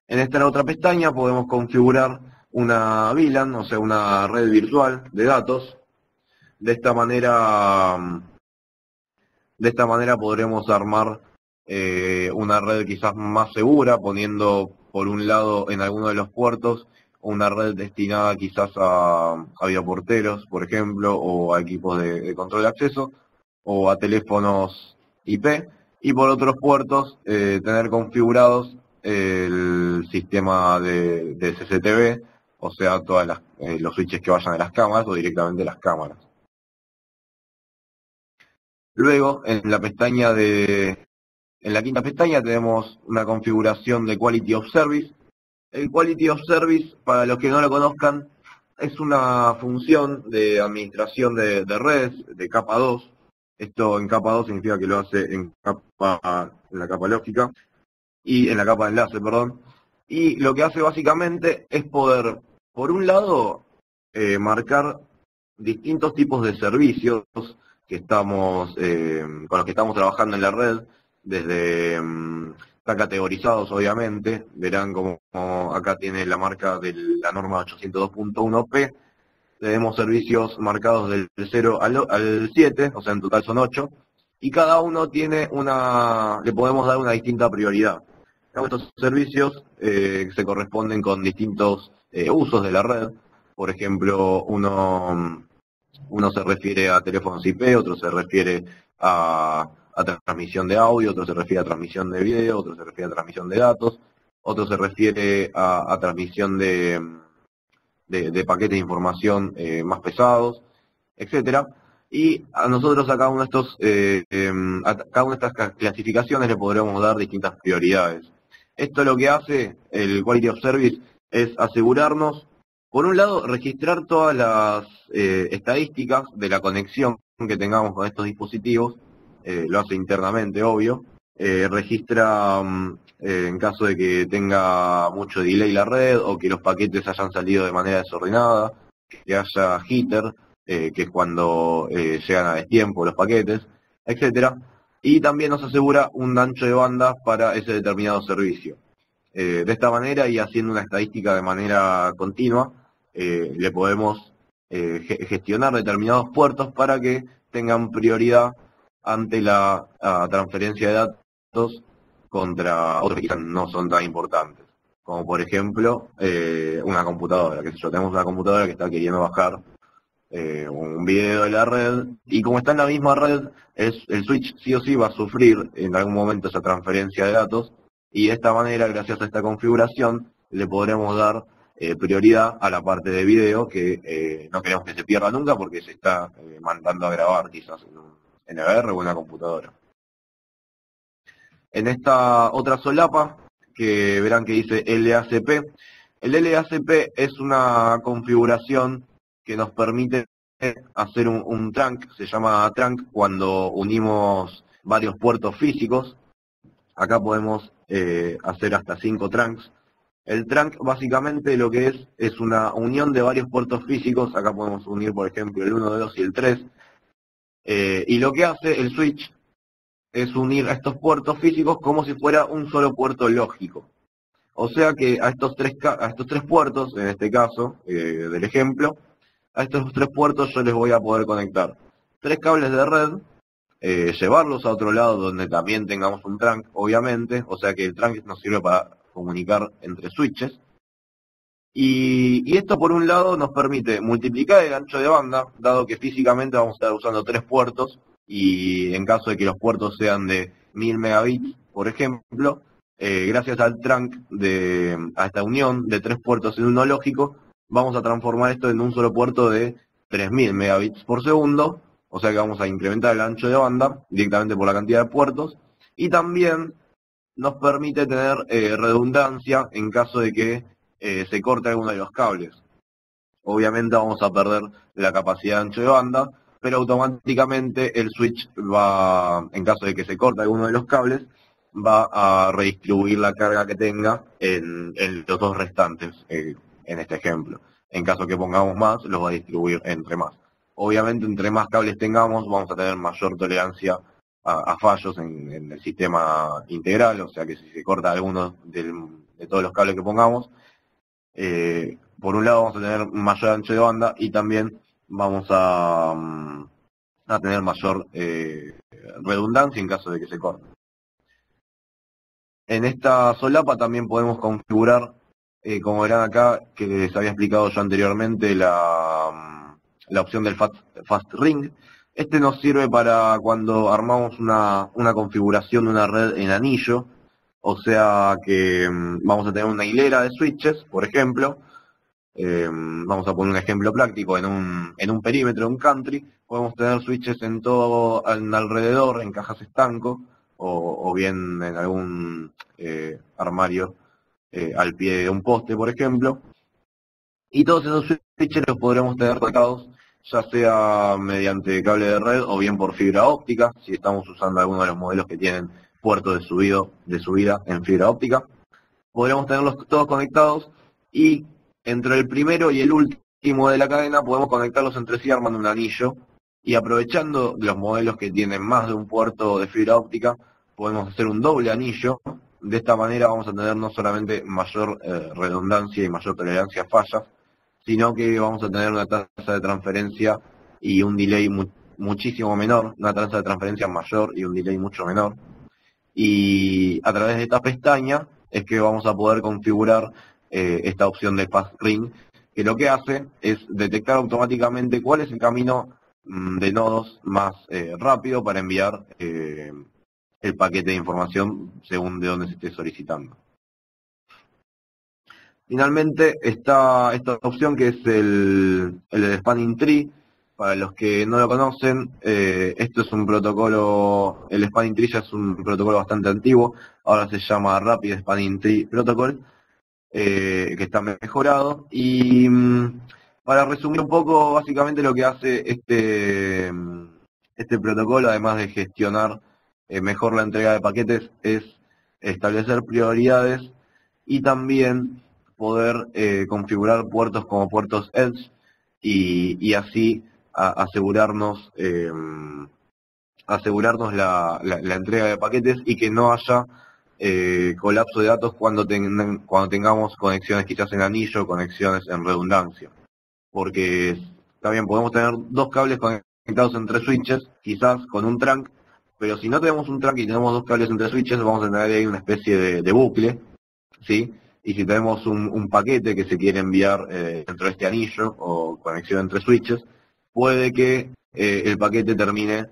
En esta otra pestaña podemos configurar una VLAN, o sea, una red virtual de datos. De esta manera podremos armar una red quizás más segura, poniendo por un lado en alguno de los puertos una red destinada quizás a videoporteros, por ejemplo, o a equipos de control de acceso, o a teléfonos IP, y por otros puertos tener configurados el sistema de CCTV, o sea, todos los switches que vayan a las cámaras o directamente a las cámaras. Luego, en la quinta pestaña tenemos una configuración de Quality of Service. El Quality of Service, para los que no lo conozcan, es una función de administración de redes de capa 2. Esto en capa 2 significa que lo hace en la capa lógica y en la capa de enlace, perdón. Y lo que hace básicamente es poder, por un lado, marcar distintos tipos de servicios que con los que estamos trabajando en la red, desde están categorizados obviamente, verán como acá tiene la marca de la norma 802.1p, tenemos servicios marcados del 0 al 7, o sea en total son 8, y cada uno tiene le podemos dar una distinta prioridad. Estos servicios se corresponden con distintos usos de la red, por ejemplo, uno se refiere a teléfonos IP, otro se refiere a transmisión de audio, otro se refiere a transmisión de video, otro se refiere a transmisión de datos, otro se refiere a transmisión de paquetes de información más pesados, etcétera. Y a nosotros a cada una de estas clasificaciones le podremos dar distintas prioridades. Esto lo que hace el Quality of Service es asegurarnos, por un lado, registrar todas las estadísticas de la conexión que tengamos con estos dispositivos, lo hace internamente, obvio, registra en caso de que tenga mucho delay la red o que los paquetes hayan salido de manera desordenada, que haya jitter, que es cuando llegan a destiempo los paquetes, etcétera. Y también nos asegura un ancho de banda para ese determinado servicio. De esta manera y haciendo una estadística de manera continua, le podemos gestionar determinados puertos para que tengan prioridad ante la transferencia de datos contra otros que quizás no son tan importantes. Como por ejemplo, una computadora, que tenemos una computadora que está queriendo bajar un video de la red, y como está en la misma red, el switch sí o sí va a sufrir en algún momento esa transferencia de datos, y de esta manera, gracias a esta configuración, le podremos dar prioridad a la parte de video que no queremos que se pierda nunca porque se está mandando a grabar quizás en un NVR o en una computadora. En esta otra solapa, que verán que dice LACP, el LACP es una configuración que nos permite hacer un trunk, se llama trunk cuando unimos varios puertos físicos. Acá podemos hacer hasta 5 trunks. El trunk básicamente lo que es una unión de varios puertos físicos. Acá podemos unir, por ejemplo, el 1, el 2 y el 3. Y lo que hace el switch es unir a estos puertos físicos como si fuera un solo puerto lógico. O sea que a estos tres puertos, en este caso del ejemplo, a estos 3 puertos yo les voy a poder conectar 3 cables de red, llevarlos a otro lado donde también tengamos un trunk, obviamente, o sea que el trunk nos sirve para comunicar entre switches. Y esto por un lado nos permite multiplicar el ancho de banda, dado que físicamente vamos a estar usando 3 puertos, y en caso de que los puertos sean de 1000 megabits, por ejemplo, gracias al trunk, a esta unión de 3 puertos en uno lógico, vamos a transformar esto en un solo puerto de 3000 megabits por segundo, o sea que vamos a incrementar el ancho de banda directamente por la cantidad de puertos, y también nos permite tener redundancia en caso de que se corte alguno de los cables. Obviamente vamos a perder la capacidad de ancho de banda, pero automáticamente el switch va, en caso de que se corte alguno de los cables, va a redistribuir la carga que tenga en los 2 restantes, en este ejemplo. En caso que pongamos más, los va a distribuir entre más. Obviamente, entre más cables tengamos, vamos a tener mayor tolerancia a fallos en el sistema integral, o sea que si se corta alguno de todos los cables que pongamos, por un lado vamos a tener mayor ancho de banda y también vamos a tener mayor redundancia en caso de que se corte. En esta solapa también podemos configurar, como verán acá, que les había explicado yo anteriormente, la opción del Fast Ring. Este nos sirve para cuando armamos una configuración de una red en anillo, o sea que vamos a tener una hilera de switches, por ejemplo. Vamos a poner un ejemplo práctico en un perímetro, un country, podemos tener switches en todo, alrededor, en cajas estanco, o bien en algún armario al pie de un poste, por ejemplo. Y todos esos switches los podremos tener conectados, ya sea mediante cable de red o bien por fibra óptica, si estamos usando alguno de los modelos que tienen puerto de subida en fibra óptica. Podremos tenerlos todos conectados y entre el primero y el último de la cadena podemos conectarlos entre sí armando un anillo, y aprovechando los modelos que tienen más de un puerto de fibra óptica, podemos hacer un doble anillo. De esta manera vamos a tener no solamente mayor redundancia y mayor tolerancia a fallas, sino que vamos a tener una tasa de transferencia y un delay muchísimo menor, una tasa de transferencia mayor y un delay mucho menor. Y a través de esta pestaña es que vamos a poder configurar esta opción de Fast Ring, que lo que hace es detectar automáticamente cuál es el camino de nodos más rápido para enviar el paquete de información según de dónde se esté solicitando. Finalmente está esta opción que es el Spanning Tree. Para los que no lo conocen, esto es un protocolo, el Spanning Tree ya es un protocolo bastante antiguo, ahora se llama Rapid Spanning Tree Protocol, que está mejorado. Y para resumir un poco, básicamente lo que hace este protocolo, además de gestionar mejor la entrega de paquetes, es establecer prioridades y también poder configurar puertos como puertos Edge y así asegurarnos la entrega de paquetes y que no haya colapso de datos cuando tengamos conexiones quizás en anillo, conexiones en redundancia. Porque también podemos tener dos cables conectados entre switches, quizás con un trunk, pero si no tenemos un trunk y tenemos dos cables entre switches, vamos a tener ahí una especie de bucle, ¿sí? Y si tenemos un paquete que se quiere enviar dentro de este anillo o conexión entre switches, puede que el paquete termine,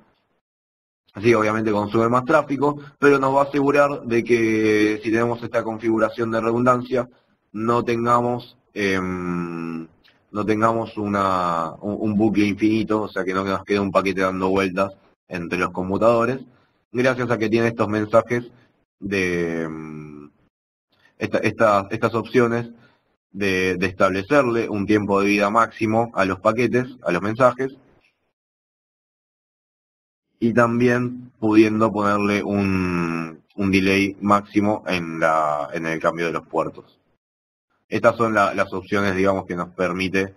sí, obviamente consume más tráfico, pero nos va a asegurar de que si tenemos esta configuración de redundancia, no tengamos un bucle infinito, o sea que no nos quede un paquete dando vueltas entre los computadores, gracias a que tiene estos mensajes de estas opciones de establecerle un tiempo de vida máximo a los paquetes, a los mensajes, y también pudiendo ponerle un delay máximo en el cambio de los puertos. Estas son las opciones, digamos, que nos permite,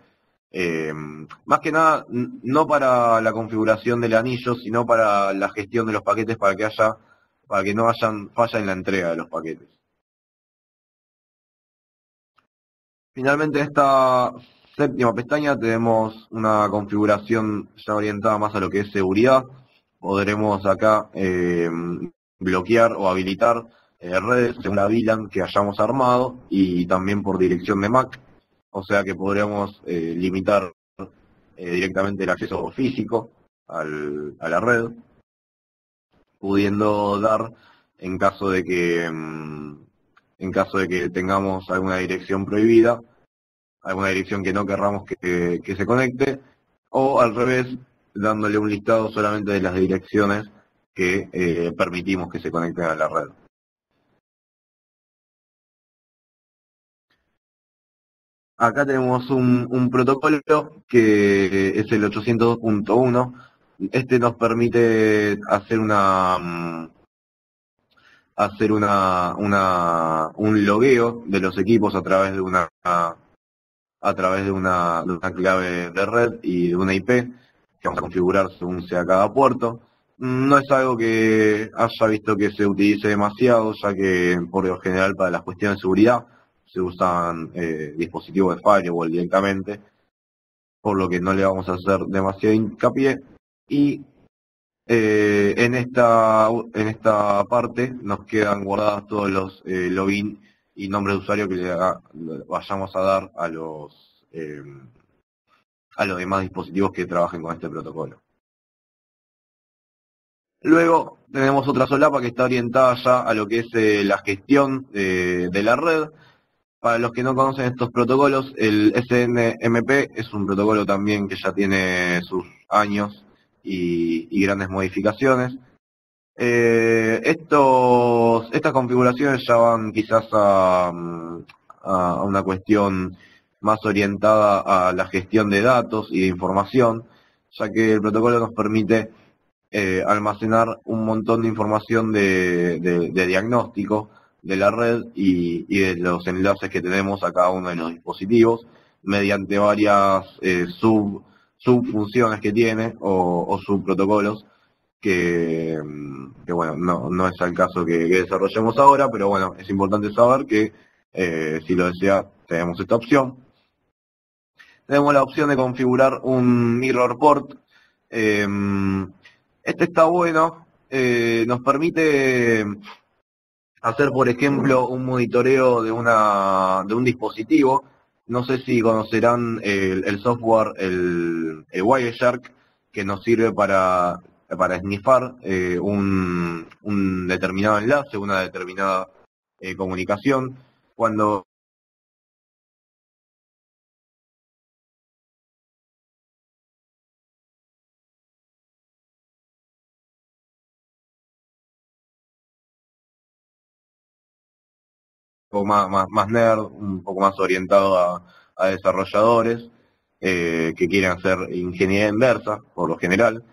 más que nada, no para la configuración del anillo, sino para la gestión de los paquetes, para que no hayan falla en la entrega de los paquetes. Finalmente, en esta séptima pestaña tenemos una configuración ya orientada más a lo que es seguridad. Podremos acá bloquear o habilitar redes según la VLAN que hayamos armado y también por dirección de MAC. O sea que podríamos limitar directamente el acceso físico a la red, pudiendo dar en caso de que tengamos alguna dirección prohibida, alguna dirección que no querramos que se conecte, o al revés, dándole un listado solamente de las direcciones que permitimos que se conecten a la red. Acá tenemos un protocolo que es el 802.1. Este nos permite hacer un logueo de los equipos a través de una clave de red y de una IP que vamos a configurar según sea cada puerto. No es algo que haya visto que se utilice demasiado, ya que por lo general para las cuestiones de seguridad se usan dispositivos de firewall directamente. por lo que no le vamos a hacer demasiado hincapié. Y en esta parte nos quedan guardados todos los login y nombres de usuario que le vayamos a dar a los demás dispositivos que trabajen con este protocolo. Luego tenemos otra solapa que está orientada ya a lo que es la gestión de la red. Para los que no conocen estos protocolos, el SNMP es un protocolo también que ya tiene sus años y grandes modificaciones. Estas configuraciones ya van quizás a una cuestión más orientada a la gestión de datos y de información, ya que el protocolo nos permite almacenar un montón de información de diagnóstico de la red y de los enlaces que tenemos a cada uno de los dispositivos mediante varias subfunciones que tiene o subprotocolos que bueno, no es el caso que desarrollemos ahora, pero bueno, es importante saber que si lo desea tenemos esta opción. Tenemos la opción de configurar un mirror port. Este está bueno, nos permite hacer, por ejemplo, un monitoreo de un dispositivo. No sé si conocerán el software, el Wireshark, que nos sirve para snifar un determinado enlace, una determinada comunicación. Cuando un poco más nerd, un poco más orientado a desarrolladores que quieren hacer ingeniería inversa, por lo general.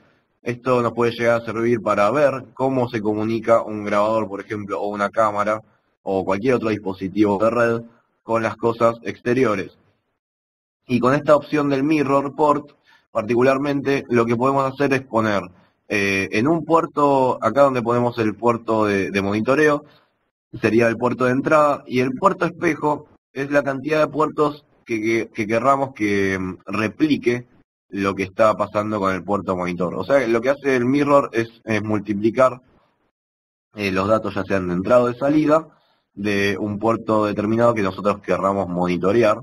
Esto nos puede llegar a servir para ver cómo se comunica un grabador, por ejemplo, o una cámara, o cualquier otro dispositivo de red con las cosas exteriores. Y con esta opción del mirror port, particularmente, lo que podemos hacer es poner en un puerto, acá donde ponemos el puerto de monitoreo, sería el puerto de entrada, y el puerto espejo es la cantidad de puertos que querramos que replique lo que está pasando con el puerto monitor. O sea, lo que hace el mirror es multiplicar los datos, ya sean de entrada o de salida, de un puerto determinado que nosotros querramos monitorear.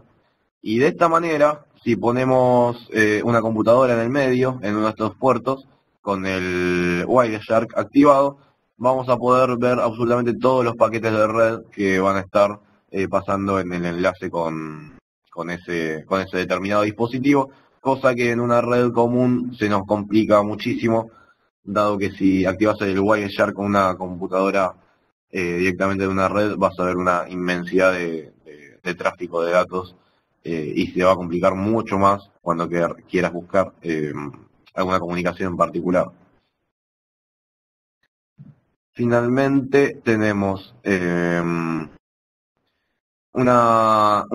Y de esta manera, si ponemos una computadora en el medio, en uno de estos puertos, con el Wireshark activado, vamos a poder ver absolutamente todos los paquetes de red que van a estar pasando en el enlace con ese determinado dispositivo, cosa que en una red común se nos complica muchísimo, dado que si activas el Wireshark con una computadora directamente de una red, vas a ver una inmensidad de tráfico de datos y se va a complicar mucho más cuando quieras buscar alguna comunicación en particular. Finalmente tenemos una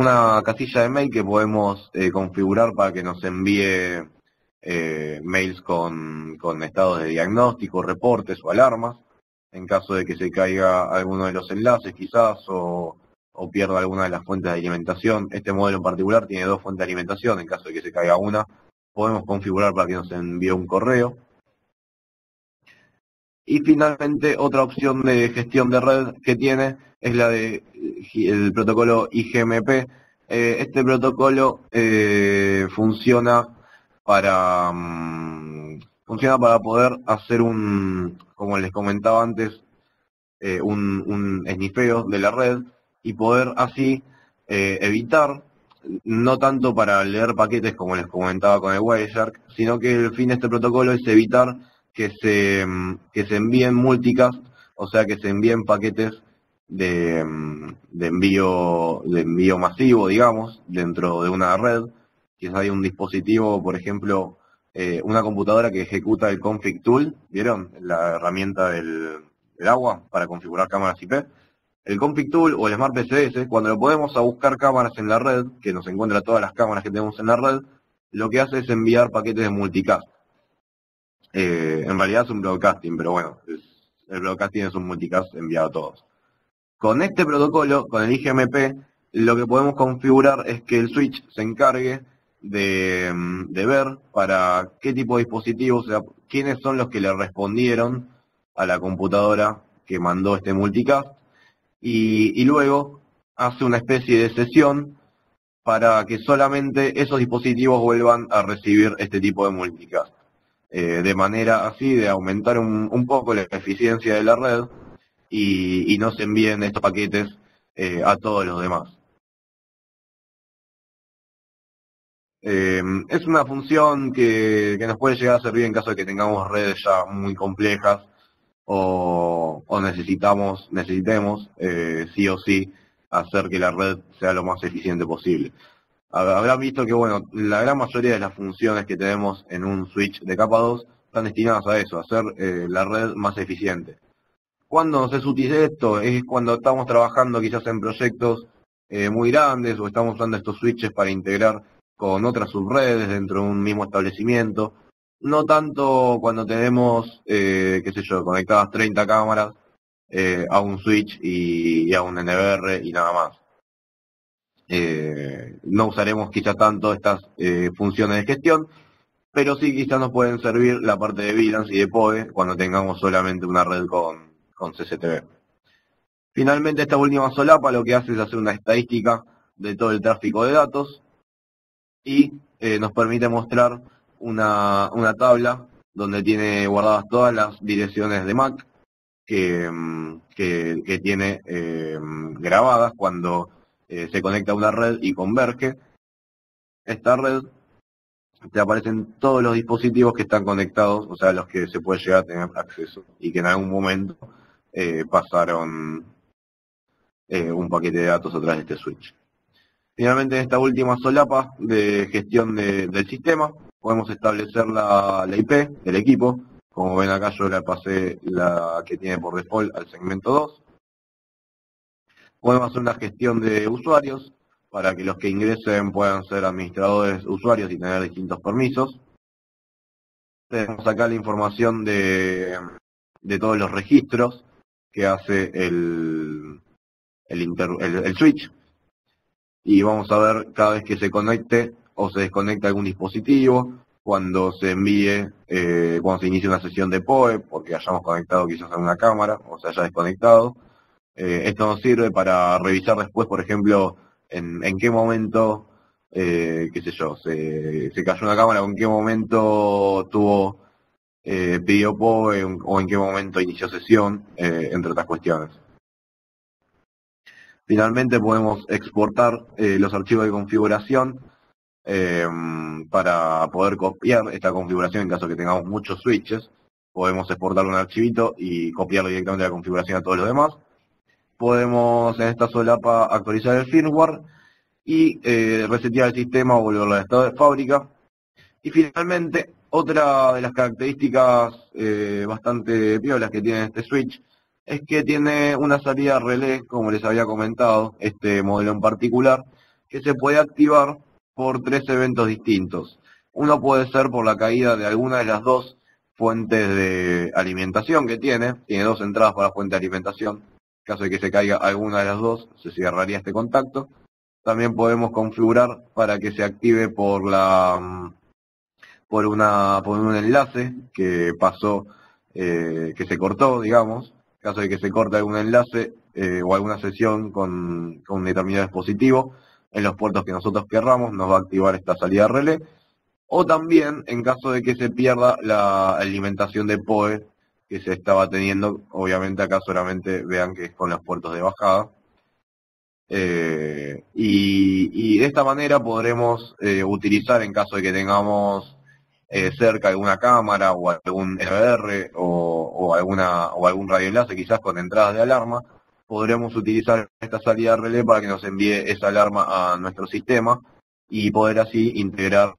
casilla de mail que podemos configurar para que nos envíe mails con estados de diagnóstico, reportes o alarmas, en caso de que se caiga alguno de los enlaces quizás o pierda alguna de las fuentes de alimentación. Este modelo en particular tiene 2 fuentes de alimentación, en caso de que se caiga una, podemos configurar para que nos envíe un correo. Y finalmente, otra opción de gestión de red que tiene es la de el protocolo IGMP. Este protocolo funciona para poder hacer como les comentaba antes, un esnifeo de la red y poder así evitar, no tanto para leer paquetes como les comentaba con el Wireshark, sino que el fin de este protocolo es evitar que se envíen multicast, o sea que se envíen paquetes de envío masivo, digamos, dentro de una red. Si hay un dispositivo, por ejemplo, una computadora que ejecuta el config tool, ¿vieron? La herramienta del agua para configurar cámaras IP. El config tool o el Smart PCS, cuando lo podemos a buscar cámaras en la red, que nos encuentra todas las cámaras que tenemos en la red, lo que hace es enviar paquetes de multicast. En realidad es un broadcasting, pero bueno, el broadcasting es un multicast enviado a todos. Con este protocolo, con el IGMP, lo que podemos configurar es que el switch se encargue de ver para qué tipo de dispositivos, o sea, quiénes son los que le respondieron a la computadora que mandó este multicast, y luego hace una especie de sesión para que solamente esos dispositivos vuelvan a recibir este tipo de multicast. De manera así de aumentar un poco la eficiencia de la red y no se envíen estos paquetes a todos los demás. Es una función que nos puede llegar a servir en caso de que tengamos redes ya muy complejas o necesitemos sí o sí hacer que la red sea lo más eficiente posible. Habrán visto que, bueno, la gran mayoría de las funciones que tenemos en un switch de capa 2 están destinadas a eso, a hacer la red más eficiente. ¿Cuándo se utiliza esto? Es cuando estamos trabajando quizás en proyectos muy grandes o estamos usando estos switches para integrar con otras subredes dentro de un mismo establecimiento. No tanto cuando tenemos, qué sé yo, conectadas 30 cámaras a un switch y a un NVR y nada más. No usaremos quizá tanto estas funciones de gestión, pero sí quizás nos pueden servir la parte de VLANs y de PoE cuando tengamos solamente una red con CCTV. Finalmente, esta última solapa lo que hace es hacer una estadística de todo el tráfico de datos y nos permite mostrar una tabla donde tiene guardadas todas las direcciones de MAC que tiene grabadas cuando se conecta a una red y converge. Esta red te aparecen todos los dispositivos que están conectados, o sea, los que se puede llegar a tener acceso y que en algún momento pasaron un paquete de datos a través de este switch. Finalmente, en esta última solapa de gestión del sistema, podemos establecer la IP del equipo. Como ven acá, yo le pasé la que tiene por default al segmento 2. Podemos hacer una gestión de usuarios para que los que ingresen puedan ser administradores usuarios y tener distintos permisos. Tenemos acá la información de todos los registros que hace el switch. Y vamos a ver cada vez que se conecte o se desconecta algún dispositivo, cuando se envíe, cuando se inicie una sesión de PoE, porque hayamos conectado quizás a una cámara o se haya desconectado. Esto nos sirve para revisar después, por ejemplo, en qué momento, qué sé yo, se cayó una cámara o en qué momento pidió PoE o en qué momento inició sesión, entre otras cuestiones. Finalmente podemos exportar los archivos de configuración para poder copiar esta configuración en caso de que tengamos muchos switches. Podemos exportar un archivito y copiarlo directamente la configuración a todos los demás. Podemos en esta solapa actualizar el firmware y resetear el sistema o volverlo al estado de fábrica. Y finalmente, otra de las características bastante piolas que tiene este switch es que tiene una salida relé, como les había comentado, este modelo en particular, que se puede activar por 3 eventos distintos. Uno puede ser por la caída de alguna de las dos fuentes de alimentación que tiene 2 entradas para fuente de alimentación. En caso de que se caiga alguna de las dos, se cerraría este contacto. También podemos configurar para que se active por un enlace que pasó, que se cortó, digamos. En caso de que se corte algún enlace o alguna sesión con un determinado dispositivo, en los puertos que nosotros querramos, nos va a activar esta salida relé. O también, en caso de que se pierda la alimentación de PoE que se estaba teniendo, obviamente acá solamente vean que es con los puertos de bajada. Y de esta manera podremos utilizar, en caso de que tengamos cerca alguna cámara o algún NVR o algún radioenlace quizás con entradas de alarma, podremos utilizar esta salida relé para que nos envíe esa alarma a nuestro sistema y poder así integrar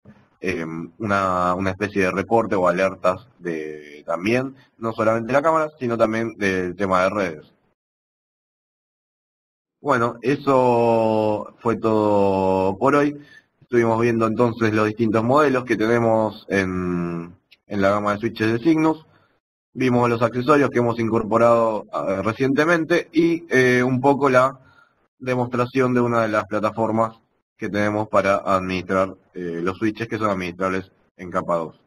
una especie de reporte o alertas de también, no solamente de la cámara, sino también del tema de redes. Bueno, eso fue todo por hoy. Estuvimos viendo entonces los distintos modelos que tenemos en la gama de switches de Cygnus. Vimos los accesorios que hemos incorporado recientemente y un poco la demostración de una de las plataformas que tenemos para administrar los switches que son administrables en capa 2.